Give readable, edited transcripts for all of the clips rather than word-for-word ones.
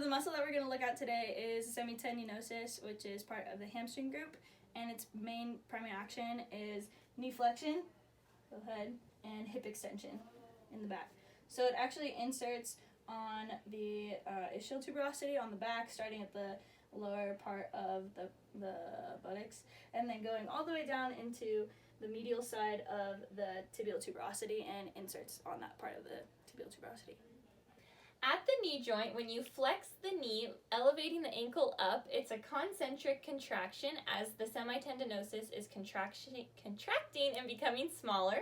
the muscle that we're going to look at today is semitendinosus, which is part of the hamstring group, and its main primary action is knee flexion, go ahead, and hip extension in the back. So it actually inserts on the ischial tuberosity on the back, starting at the lower part of the buttocks, and then going all the way down into the medial side of the tibial tuberosity and inserts on that part of the tibial tuberosity. At the knee joint, when you flex the knee, elevating the ankle up, it's a concentric contraction as the semitendinosus is contracting and becoming smaller.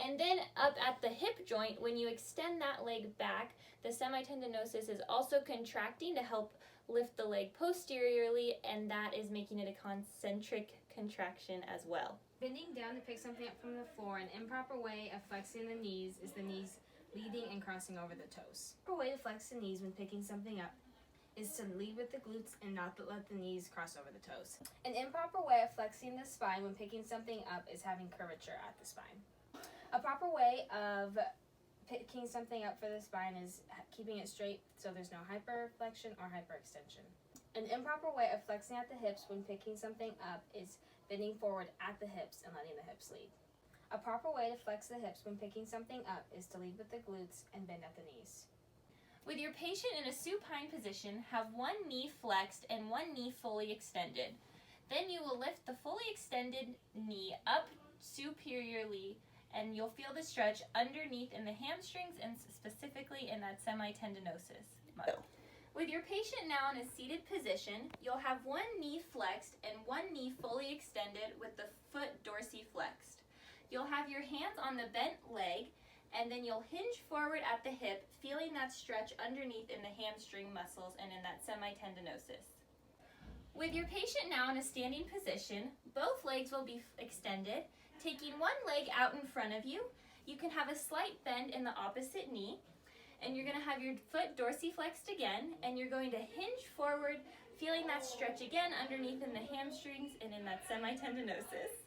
And then up at the hip joint, when you extend that leg back, the semitendinosus is also contracting to help lift the leg posteriorly, and that is making it a concentric contraction as well. Bending down to pick something up from the floor, an improper way of flexing the knees is the knees leading and crossing over the toes. The proper way to flex the knees when picking something up is to lead with the glutes and not to let the knees cross over the toes. An improper way of flexing the spine when picking something up is having curvature at the spine. A proper way of picking something up for the spine is keeping it straight so there's no hyperflexion or hyperextension. An improper way of flexing at the hips when picking something up is bending forward at the hips and letting the hips lead. A proper way to flex the hips when picking something up is to lead with the glutes and bend at the knees. With your patient in a supine position, have one knee flexed and one knee fully extended. Then you will lift the fully extended knee up superiorly, and you'll feel the stretch underneath in the hamstrings and specifically in that semitendinosus muscle. With your patient now in a seated position, you'll have one knee flexed and one knee fully extended with the foot dorsiflexed. You'll have your hands on the bent leg, and then you'll hinge forward at the hip, feeling that stretch underneath in the hamstring muscles and in that semitendinosus. With your patient now in a standing position, both legs will be extended. Taking one leg out in front of you, you can have a slight bend in the opposite knee, and you're going to have your foot dorsiflexed again, and you're going to hinge forward, feeling that stretch again underneath in the hamstrings and in that semitendinosus.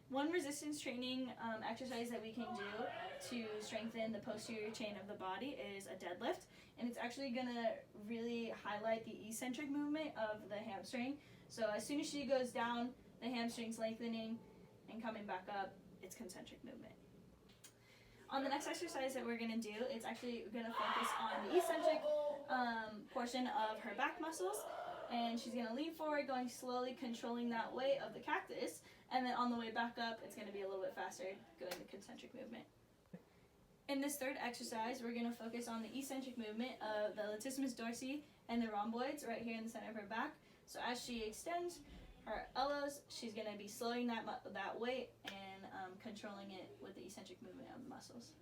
One resistance training exercise that we can do to strengthen the posterior chain of the body is a deadlift, and it's actually going to really highlight the eccentric movement of the hamstring. So as soon as she goes down, the hamstring's lengthening, and coming back up, it's concentric movement. On the next exercise that we're going to do, it's actually going to focus on the eccentric portion of her back muscles, and she's going to lean forward, going slowly, controlling that weight of the cactus, and then on the way back up, it's going to be a little bit faster, going the concentric movement. In this third exercise, we're going to focus on the eccentric movement of the latissimus dorsi and the rhomboids right here in the center of her back. So as she extends her elbows, she's going to be slowing that weight and controlling it with the eccentric movement of the muscles.